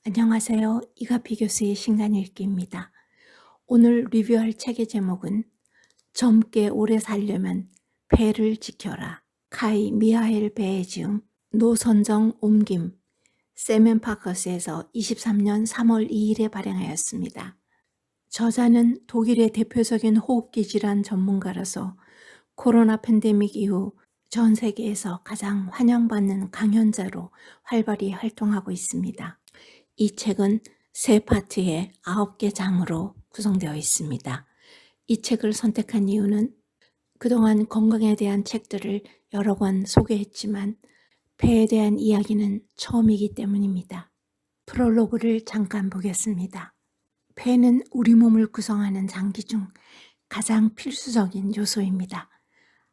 안녕하세요. 이가피 교수의 신간 읽기입니다. 오늘 리뷰할 책의 제목은 젊게 오래 살려면 폐를 지켜라. 카이 미하엘 베에 지음, 노선정 옮김, 세멘파커스에서 23년 3월 2일에 발행하였습니다. 저자는 독일의 대표적인 호흡기 질환 전문가로서 코로나 팬데믹 이후 전 세계에서 가장 환영받는 강연자로 활발히 활동하고 있습니다. 이 책은 세 파트의 9개 장으로 구성되어 있습니다. 이 책을 선택한 이유는 그동안 건강에 대한 책들을 여러 권 소개했지만 폐에 대한 이야기는 처음이기 때문입니다. 프롤로그를 잠깐 보겠습니다. 폐는 우리 몸을 구성하는 장기 중 가장 필수적인 요소입니다.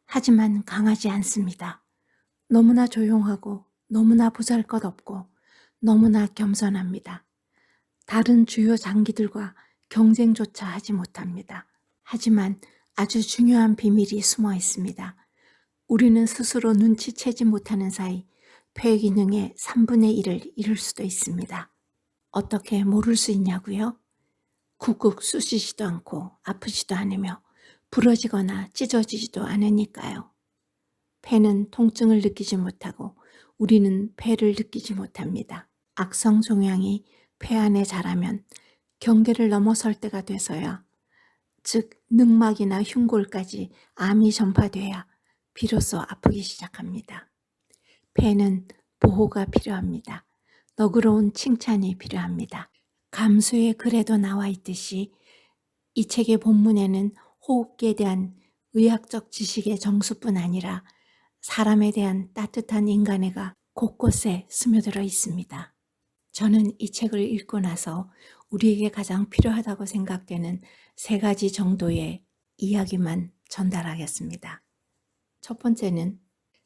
하지만 강하지 않습니다. 너무나 조용하고 너무나 보잘것없고 너무나 겸손합니다. 다른 주요 장기들과 경쟁조차 하지 못합니다. 하지만 아주 중요한 비밀이 숨어 있습니다. 우리는 스스로 눈치채지 못하는 사이 폐 기능의 3분의 1을 잃을 수도 있습니다. 어떻게 모를 수 있냐고요? 쿡쿡 쑤시지도 않고 아프지도 않으며 부러지거나 찢어지지도 않으니까요. 폐는 통증을 느끼지 못하고 우리는 폐를 느끼지 못합니다. 악성 종양이 폐 안에 자라면 경계를 넘어설 때가 돼서야, 즉 늑막이나 흉골까지 암이 전파돼야 비로소 아프기 시작합니다. 폐는 보호가 필요합니다. 너그러운 칭찬이 필요합니다. 감수의 글에도 나와 있듯이 이 책의 본문에는 호흡기에 대한 의학적 지식의 정수뿐 아니라 사람에 대한 따뜻한 인간애가 곳곳에 스며들어 있습니다. 저는 이 책을 읽고 나서 우리에게 가장 필요하다고 생각되는 3가지 정도의 이야기만 전달하겠습니다. 첫 번째는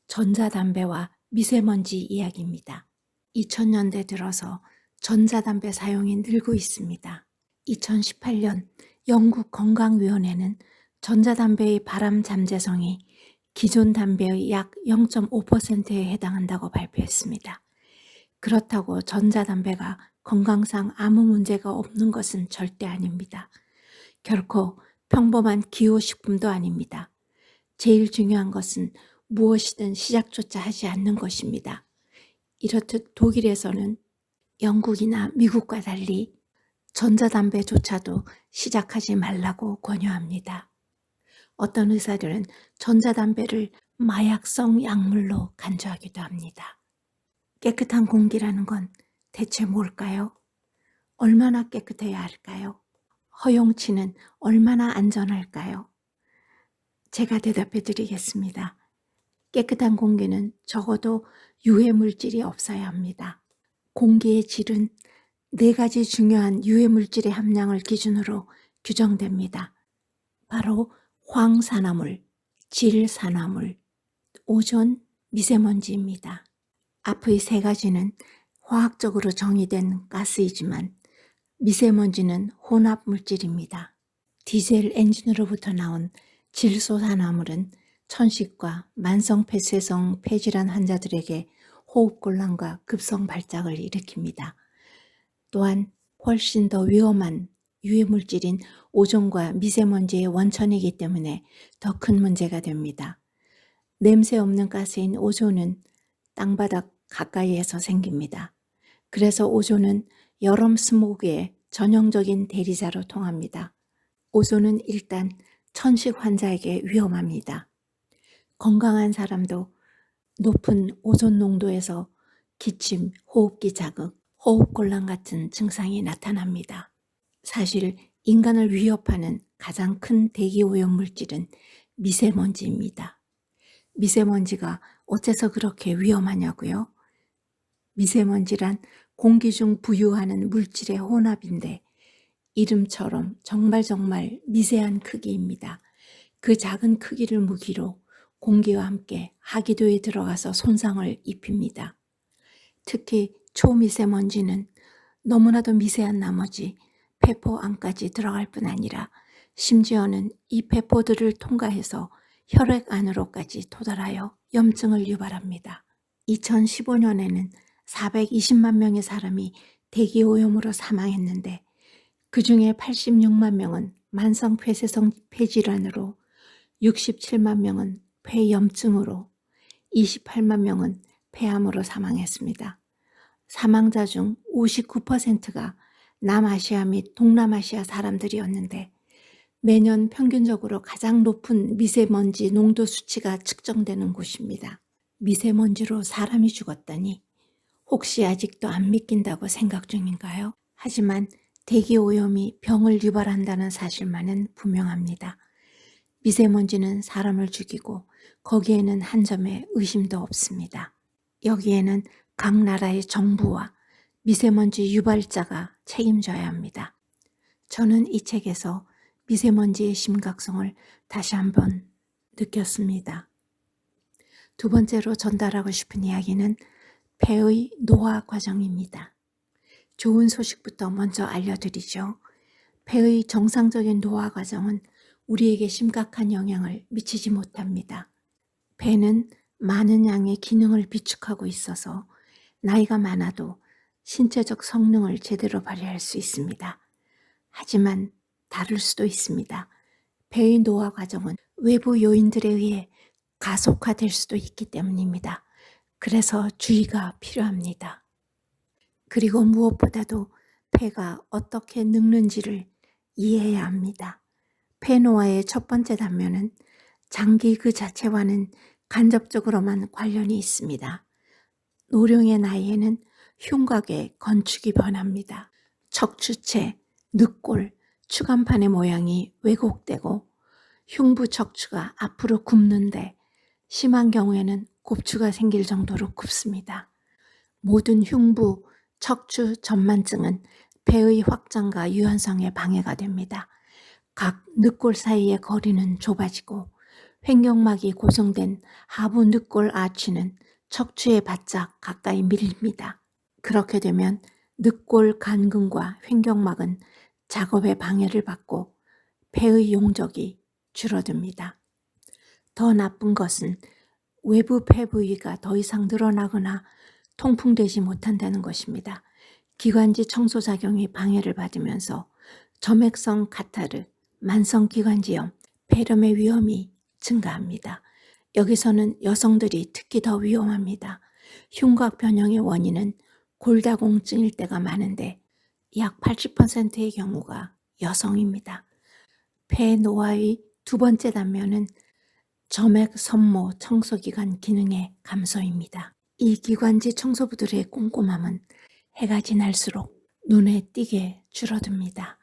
전자담배와 미세먼지 이야기입니다. 2000년대 들어서 전자담배 사용이 늘고 있습니다. 2018년 영국 건강위원회는 전자담배의 발암 잠재성이 기존 담배의 약 0.5%에 해당한다고 발표했습니다. 그렇다고 전자담배가 건강상 아무 문제가 없는 것은 절대 아닙니다. 결코 평범한 기호식품도 아닙니다. 제일 중요한 것은 무엇이든 시작조차 하지 않는 것입니다. 이렇듯 독일에서는 영국이나 미국과 달리 전자담배조차도 시작하지 말라고 권유합니다. 어떤 의사들은 전자담배를 마약성 약물로 간주하기도 합니다. 깨끗한 공기라는 건 대체 뭘까요? 얼마나 깨끗해야 할까요? 허용치는 얼마나 안전할까요? 제가 대답해 드리겠습니다. 깨끗한 공기는 적어도 유해물질이 없어야 합니다. 공기의 질은 4가지 중요한 유해물질의 함량을 기준으로 규정됩니다. 바로 황산화물, 질산화물, 오존, 미세먼지입니다. 앞의 3가지는 화학적으로 정의된 가스이지만 미세먼지는 혼합물질입니다. 디젤 엔진으로부터 나온 질소산화물은 천식과 만성폐쇄성 폐질환 환자들에게 호흡곤란과 급성 발작을 일으킵니다. 또한 훨씬 더 위험한 유해물질인 오존과 미세먼지의 원천이기 때문에 더 큰 문제가 됩니다. 냄새 없는 가스인 오존은 땅바닥 가까이에서 생깁니다. 그래서 오존은 여름 스모그의 전형적인 대리자로 통합니다. 오존은 일단 천식 환자에게 위험합니다. 건강한 사람도 높은 오존 농도에서 기침, 호흡기 자극, 호흡곤란 같은 증상이 나타납니다. 사실 인간을 위협하는 가장 큰 대기오염물질은 미세먼지입니다. 미세먼지가 어째서 그렇게 위험하냐고요? 미세먼지란 공기 중 부유하는 물질의 혼합인데 이름처럼 정말 미세한 크기입니다. 그 작은 크기를 무기로 공기와 함께 하기도에 들어가서 손상을 입힙니다. 특히 초미세먼지는 너무나도 미세한 나머지 폐포 안까지 들어갈 뿐 아니라 심지어는 이 폐포들을 통과해서 혈액 안으로까지 도달하여 염증을 유발합니다. 2015년에는 420만 명의 사람이 대기오염으로 사망했는데 그 중에 86만 명은 만성 폐쇄성 폐질환으로, 67만 명은 폐염증으로, 28만 명은 폐암으로 사망했습니다. 사망자 중 59%가 남아시아 및 동남아시아 사람들이었는데 매년 평균적으로 가장 높은 미세먼지 농도 수치가 측정되는 곳입니다. 미세먼지로 사람이 죽었다니 혹시 아직도 안 믿긴다고 생각 중인가요? 하지만 대기오염이 병을 유발한다는 사실만은 분명합니다. 미세먼지는 사람을 죽이고 거기에는 한 점의 의심도 없습니다. 여기에는 각 나라의 정부와 미세먼지 유발자가 책임져야 합니다. 저는 이 책에서 미세먼지의 심각성을 다시 한번 느꼈습니다. 두 번째로 전달하고 싶은 이야기는 폐의 노화 과정입니다. 좋은 소식부터 먼저 알려드리죠. 폐의 정상적인 노화 과정은 우리에게 심각한 영향을 미치지 못합니다. 폐는 많은 양의 기능을 비축하고 있어서 나이가 많아도 신체적 성능을 제대로 발휘할 수 있습니다. 하지만 다를 수도 있습니다. 폐의 노화 과정은 외부 요인들에 의해 가속화될 수도 있기 때문입니다. 그래서 주의가 필요합니다. 그리고 무엇보다도 폐가 어떻게 늙는지를 이해해야 합니다. 폐 노화의 첫 번째 단면은 장기 그 자체와는 간접적으로만 관련이 있습니다. 노령의 나이에는 흉곽의 건축이 변합니다. 척추체, 늑골, 추간판의 모양이 왜곡되고 흉부 척추가 앞으로 굽는데 심한 경우에는 곱추가 생길 정도로 굽습니다. 모든 흉부, 척추 전만증은 폐의 확장과 유연성에 방해가 됩니다. 각 늑골 사이의 거리는 좁아지고 횡격막이 고정된 하부 늑골 아치는 척추에 바짝 가까이 밀립니다. 그렇게 되면 늑골 간근과 횡격막은 작업에 방해를 받고 폐의 용적이 줄어듭니다. 더 나쁜 것은 외부 폐 부위가 더 이상 늘어나거나 통풍되지 못한다는 것입니다. 기관지 청소 작용이 방해를 받으면서 점액성 카타르, 만성 기관지염, 폐렴의 위험이 증가합니다. 여기서는 여성들이 특히 더 위험합니다. 흉곽 변형의 원인은 골다공증일 때가 많은데 약 80%의 경우가 여성입니다. 폐 노화의 두 번째 단면은 점액 선모 청소기관 기능의 감소입니다. 이 기관지 청소부들의 꼼꼼함은 해가 지날수록 눈에 띄게 줄어듭니다.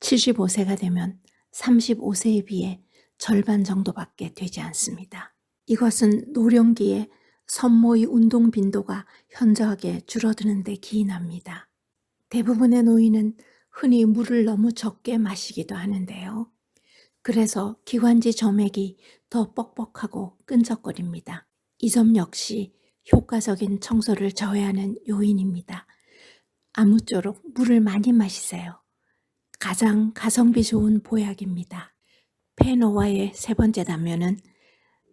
75세가 되면 35세에 비해 절반 정도밖에 되지 않습니다. 이것은 노령기에 선모의 운동 빈도가 현저하게 줄어드는 데 기인합니다. 대부분의 노인은 흔히 물을 너무 적게 마시기도 하는데요. 그래서 기관지 점액이 더 뻑뻑하고 끈적거립니다. 이 점 역시 효과적인 청소를 저해하는 요인입니다. 아무쪼록 물을 많이 마시세요. 가장 가성비 좋은 보약입니다. 폐 노화의 세 번째 단면은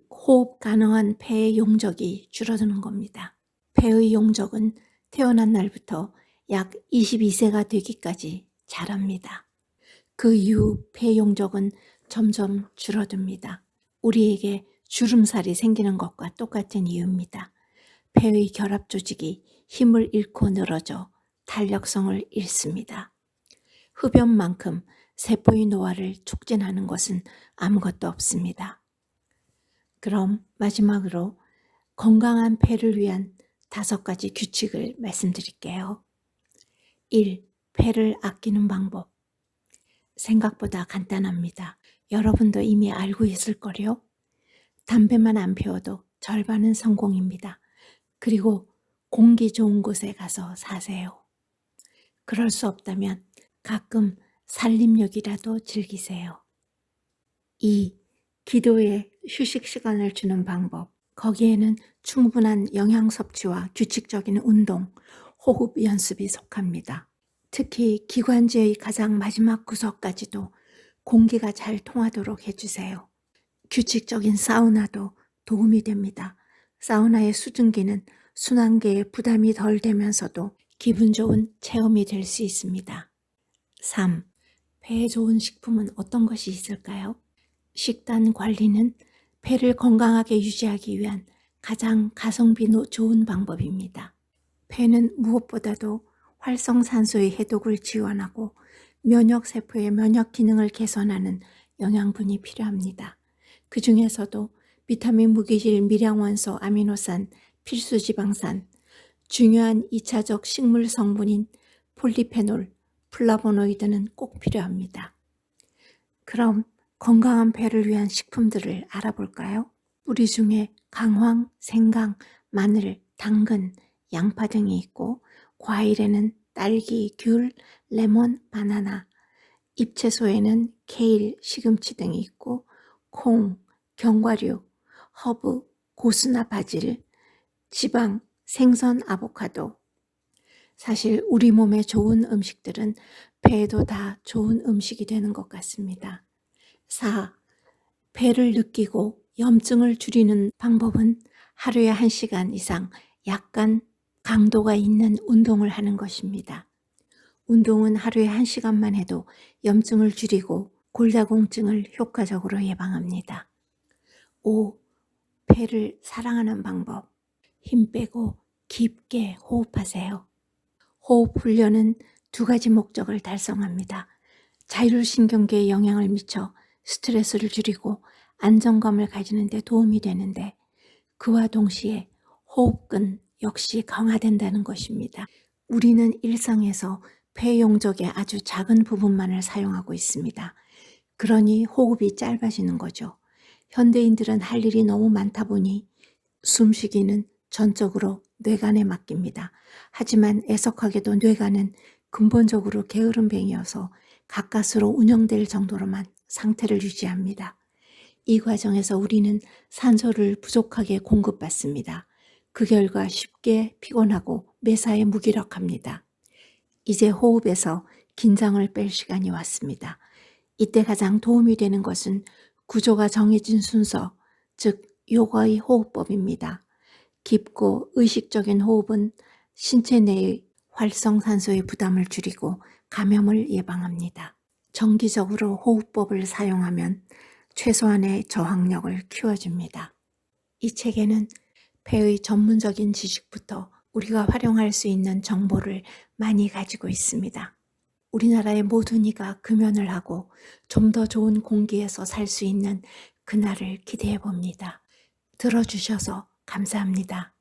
호흡 가능한 폐의 용적이 줄어드는 겁니다. 폐의 용적은 태어난 날부터 약 22세가 되기까지 자랍니다. 그 이후 폐 용적은 점점 줄어듭니다. 우리에게 주름살이 생기는 것과 똑같은 이유입니다. 폐의 결합 조직이 힘을 잃고 늘어져 탄력성을 잃습니다. 흡연만큼 세포의 노화를 촉진하는 것은 아무것도 없습니다. 그럼 마지막으로 건강한 폐를 위한 5가지 규칙을 말씀드릴게요. 1. 폐를 아끼는 방법. 생각보다 간단합니다. 여러분도 이미 알고 있을 거요. 담배만 안 피워도 절반은 성공입니다. 그리고 공기 좋은 곳에 가서 사세요. 그럴 수 없다면 가끔 산림욕이라도 즐기세요. 2. 기도에 휴식 시간을 주는 방법. 거기에는 충분한 영양 섭취와 규칙적인 운동, 호흡 연습이 속합니다. 특히 기관지의 가장 마지막 구석까지도 공기가 잘 통하도록 해주세요. 규칙적인 사우나도 도움이 됩니다. 사우나의 수증기는 순환계에 부담이 덜 되면서도 기분 좋은 체험이 될 수 있습니다. 3. 폐에 좋은 식품은 어떤 것이 있을까요? 식단 관리는 폐를 건강하게 유지하기 위한 가장 가성비 좋은 방법입니다. 폐는 무엇보다도 활성산소의 해독을 지원하고 면역세포의 면역 기능을 개선하는 영양분이 필요합니다. 그 중에서도 비타민, 무기질, 미량원소, 아미노산, 필수지방산, 중요한 2차적 식물 성분인 폴리페놀, 플라보노이드는 꼭 필요합니다. 그럼 건강한 폐를 위한 식품들을 알아볼까요? 뿌리 중에 강황, 생강, 마늘, 당근, 양파 등이 있고, 과일에는 딸기, 귤, 레몬, 바나나, 잎채소에는 케일, 시금치 등이 있고, 콩, 견과류, 허브, 고수나 바질, 지방, 생선, 아보카도. 사실 우리 몸에 좋은 음식들은 폐에도 다 좋은 음식이 되는 것 같습니다. 4. 폐를 느끼고 염증을 줄이는 방법은 하루에 1시간 이상 약간 강도가 있는 운동을 하는 것입니다. 운동은 하루에 1시간만 해도 염증을 줄이고 골다공증을 효과적으로 예방합니다. 5. 폐를 사랑하는 방법. 힘 빼고 깊게 호흡하세요. 호흡 훈련은 2가지 목적을 달성합니다. 자율신경계에 영향을 미쳐 스트레스를 줄이고 안정감을 가지는 데 도움이 되는데, 그와 동시에 호흡근 역시 강화된다는 것입니다. 우리는 일상에서 폐 용적의 아주 작은 부분만을 사용하고 있습니다. 그러니 호흡이 짧아지는 거죠. 현대인들은 할 일이 너무 많다 보니 숨쉬기는 전적으로 뇌간에 맡깁니다. 하지만 애석하게도 뇌간은 근본적으로 게으름뱅이여서 가까스로 운영될 정도로만 상태를 유지합니다. 이 과정에서 우리는 산소를 부족하게 공급받습니다. 그 결과 쉽게 피곤하고 매사에 무기력합니다. 이제 호흡에서 긴장을 뺄 시간이 왔습니다. 이때 가장 도움이 되는 것은 구조가 정해진 순서, 즉 요거의 호흡법입니다. 깊고 의식적인 호흡은 신체 내의 활성산소의 부담을 줄이고 감염을 예방합니다. 정기적으로 호흡법을 사용하면 최소한의 저항력을 키워줍니다. 이 책에는 폐의 전문적인 지식부터 우리가 활용할 수 있는 정보를 많이 가지고 있습니다. 우리나라의 모든 이가 금연을 하고 좀 더 좋은 공기에서 살 수 있는 그날을 기대해 봅니다. 들어주셔서 감사합니다.